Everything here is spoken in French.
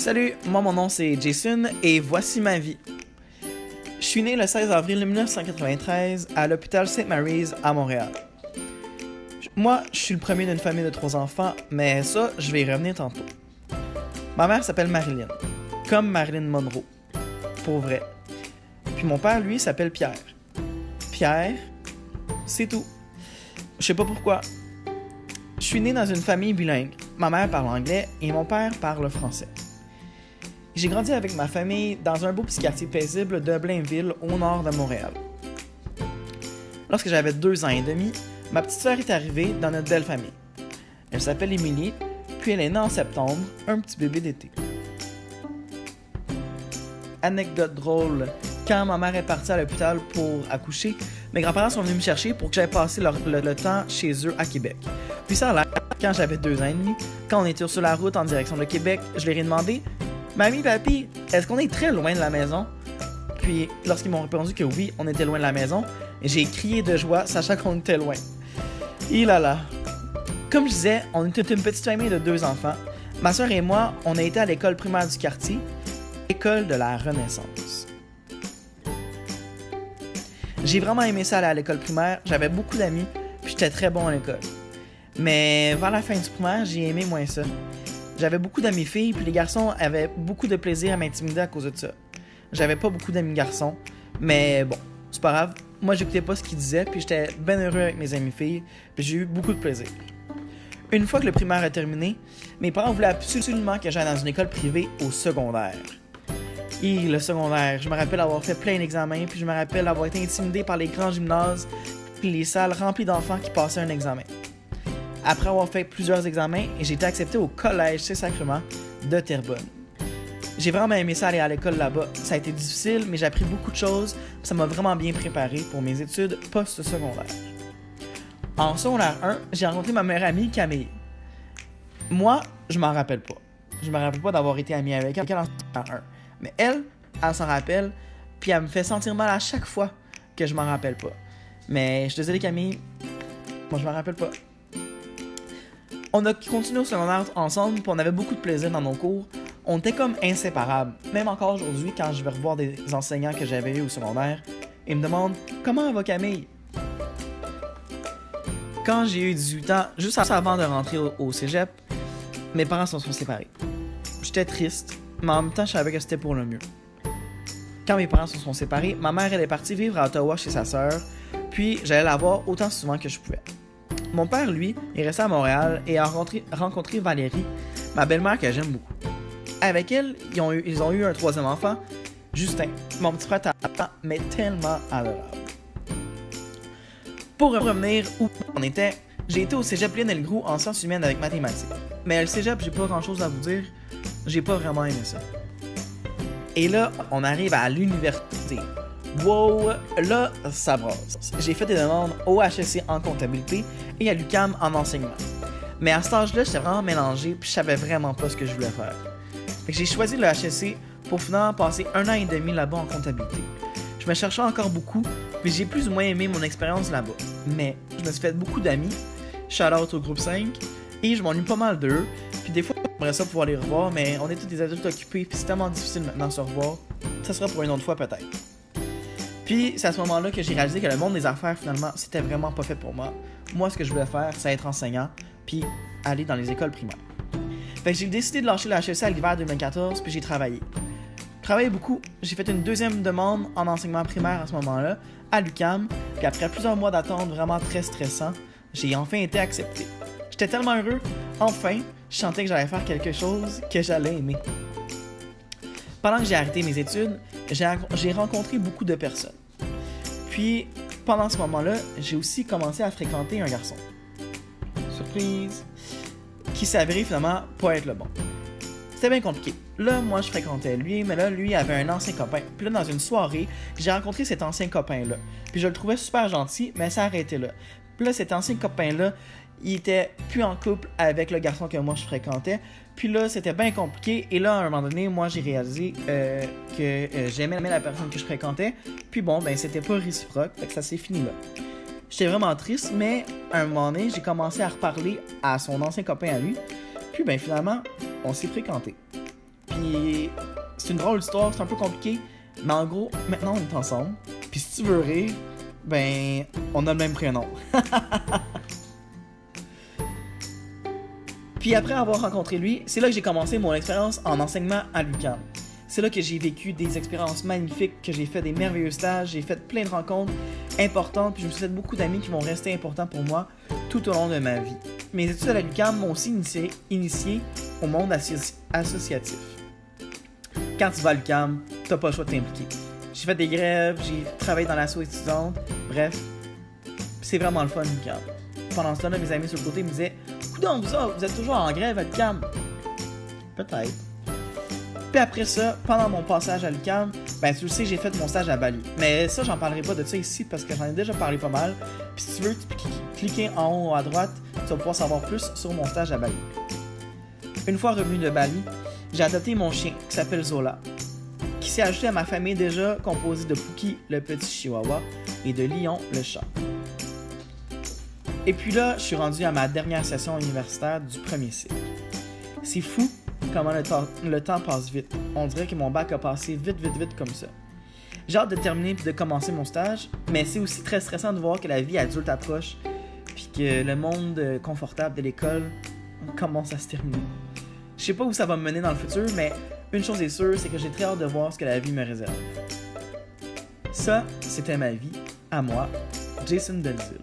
Salut, moi mon nom c'est Jason et voici ma vie. Je suis né le 16 avril 1993 à l'hôpital St. Mary's à Montréal. Moi, je suis le premier d'une famille de 3 enfants, mais ça, je vais y revenir tantôt. Ma mère s'appelle Marilyn, comme Marilyn Monroe, pour vrai. Puis mon père, lui, s'appelle Pierre. Pierre, c'est tout. Je sais pas pourquoi. Je suis né dans une famille bilingue. Ma mère parle anglais et mon père parle français. J'ai grandi avec ma famille dans un beau petit quartier paisible de Blainville, au nord de Montréal. Lorsque j'avais 2 ans et demi, ma petite sœur est arrivée dans notre belle famille. Elle s'appelle Émilie, puis elle est née en septembre, un petit bébé d'été. Anecdote drôle, quand ma mère est partie à l'hôpital pour accoucher, mes grands-parents sont venus me chercher pour que j'aille passer le temps chez eux à Québec. Puis ça a l'air, quand j'avais 2 ans et demi, quand on était sur la route en direction de Québec, je leur ai demandé « Mamie, papi, est-ce qu'on est très loin de la maison? » Puis lorsqu'ils m'ont répondu que oui, on était loin de la maison, j'ai crié de joie, sachant qu'on était loin. Et là. Comme je disais, on était une petite famille de 2 enfants. Ma soeur et moi, on a été à l'école primaire du quartier, l'école de la Renaissance. J'ai vraiment aimé ça aller à l'école primaire, j'avais beaucoup d'amis, puis j'étais très bon à l'école. Mais vers la fin du primaire, j'ai aimé moins ça. J'avais beaucoup d'amis filles, puis les garçons avaient beaucoup de plaisir à m'intimider à cause de ça. J'avais pas beaucoup d'amis garçons, mais bon, c'est pas grave. Moi, j'écoutais pas ce qu'ils disaient, puis j'étais bien heureux avec mes amis filles, puis j'ai eu beaucoup de plaisir. Une fois que le primaire a terminé, mes parents voulaient absolument que j'aille dans une école privée au secondaire. Et le secondaire, je me rappelle avoir fait plein d'examens, puis je me rappelle avoir été intimidé par les grands gymnases, puis les salles remplies d'enfants qui passaient un examen. Après avoir fait plusieurs examens, j'ai été accepté au collège Saint-Sacrement de Terrebonne. J'ai vraiment aimé ça aller à l'école là-bas. Ça a été difficile, mais j'ai appris beaucoup de choses, ça m'a vraiment bien préparé pour mes études post-secondaires. En secondaire 1, j'ai rencontré ma meilleure amie Camille. Moi, je m'en rappelle pas. Je me rappelle pas d'avoir été amie avec elle en secondaire 1. Mais elle s'en rappelle, puis elle me fait sentir mal à chaque fois que je m'en rappelle pas. Mais je suis désolé Camille, moi je m'en rappelle pas. On a continué au secondaire ensemble, puis on avait beaucoup de plaisir dans nos cours. On était comme inséparables. Même encore aujourd'hui, quand je vais revoir des enseignants que j'avais eu au secondaire, ils me demandent « Comment va Camille? » Quand j'ai eu 18 ans, juste avant de rentrer au cégep, mes parents se sont séparés. J'étais triste, mais en même temps, je savais que c'était pour le mieux. Quand mes parents se sont séparés, ma mère elle est partie vivre à Ottawa chez sa sœur, puis j'allais la voir autant souvent que je pouvais. Mon père, lui, est resté à Montréal et a rencontré Valérie, ma belle-mère que j'aime beaucoup. Avec elle, ils ont eu un 3e enfant, Justin, mon petit frère mais tellement adorable. Pour revenir où on était, j'ai été au cégep Lionel-Groulx en sciences humaines avec mathématiques. Mais le cégep, j'ai pas grand-chose à vous dire, j'ai pas vraiment aimé ça. Et là, on arrive à l'université. Wow, là, ça brasse. J'ai fait des demandes au HEC en comptabilité et à l'UQAM en enseignement. Mais à cet âge-là, j'étais vraiment mélangé puis je savais vraiment pas ce que je voulais faire. Fait que j'ai choisi le HEC pour finalement passer 1 an et demi là-bas en comptabilité. Je me cherchais encore beaucoup, mais j'ai plus ou moins aimé mon expérience là-bas. Mais je me suis fait beaucoup d'amis, shout-out au groupe 5, et je m'ennuie pas mal d'eux. Puis des fois, j'aimerais ça pouvoir les revoir, mais on est tous des adultes occupés, puis c'est tellement difficile maintenant de se revoir. Ça sera pour une autre fois peut-être. Puis c'est à ce moment-là que j'ai réalisé que le monde des affaires, finalement, c'était vraiment pas fait pour moi. Moi, ce que je voulais faire, c'est être enseignant, puis aller dans les écoles primaires. Fait que j'ai décidé de lâcher le HEC à l'hiver 2014, puis j'ai travaillé. J'ai travaillé beaucoup, j'ai fait une 2e demande en enseignement primaire à ce moment-là, à l'UQAM, puis après plusieurs mois d'attente vraiment très stressant, j'ai enfin été accepté. J'étais tellement heureux, enfin, je sentais que j'allais faire quelque chose que j'allais aimer. Pendant que j'ai arrêté mes études, j'ai rencontré beaucoup de personnes. Puis, pendant ce moment-là, j'ai aussi commencé à fréquenter un garçon. Surprise! Qui s'avérait finalement pas être le bon. C'était bien compliqué. Là, moi, je fréquentais lui, mais là, lui avait un ancien copain. Puis là, dans une soirée, j'ai rencontré cet ancien copain-là. Puis je le trouvais super gentil, mais ça arrêtait là. Puis là, cet ancien copain-là, il était plus en couple avec le garçon que moi je fréquentais. Puis là, c'était bien compliqué. Et là, à un moment donné, moi, j'ai réalisé que j'aimais la personne que je fréquentais. Puis bon, ben, c'était pas réciproque. Fait que ça s'est fini là. J'étais vraiment triste, mais à un moment donné, j'ai commencé à reparler à son ancien copain à lui. Puis ben, finalement, on s'est fréquentés. Puis Puis c'est une drôle d'histoire, c'est un peu compliqué. Mais en gros, maintenant on est ensemble. Puis si tu veux rire, ben on a le même prénom. Puis après avoir rencontré lui, c'est là que j'ai commencé mon expérience en enseignement à l'UQAM. C'est là que j'ai vécu des expériences magnifiques, que j'ai fait des merveilleux stages, j'ai fait plein de rencontres importantes, puis je me suis fait beaucoup d'amis qui vont rester importants pour moi tout au long de ma vie. Mes études à l'UQAM m'ont aussi initié au monde associatif. Quand tu vas à l'UQAM, t'as pas le choix de t'impliquer. J'ai fait des grèves, j'ai travaillé dans l'asso étudiante, bref, c'est vraiment le fun l'UQAM. Pendant ce temps-là, mes amis sur le côté me disaient « Coudonc, vous êtes toujours en grève à l'UQAM? » Peut-être. Puis après ça, pendant mon passage à l'UQAM, ben tu le sais, j'ai fait mon stage à Bali. Mais ça, j'en parlerai pas de ça ici parce que j'en ai déjà parlé pas mal. Puis si tu veux, tu peux cliquer en haut à droite, tu vas pouvoir savoir plus sur mon stage à Bali. Une fois revenu de Bali, j'ai adopté mon chien qui s'appelle Zola, qui s'est ajouté à ma famille déjà composée de Pookie, le petit chihuahua, et de Lion, le chat. Et puis là, je suis rendu à ma dernière session universitaire du premier cycle. C'est fou comment le temps passe vite. On dirait que mon bac a passé vite comme ça. J'ai hâte de terminer et de commencer mon stage, mais c'est aussi très stressant de voir que la vie adulte approche puis que le monde confortable de l'école commence à se terminer. Je sais pas où ça va me mener dans le futur, mais une chose est sûre, c'est que j'ai très hâte de voir ce que la vie me réserve. Ça, c'était ma vie, à moi, Jason Delzil.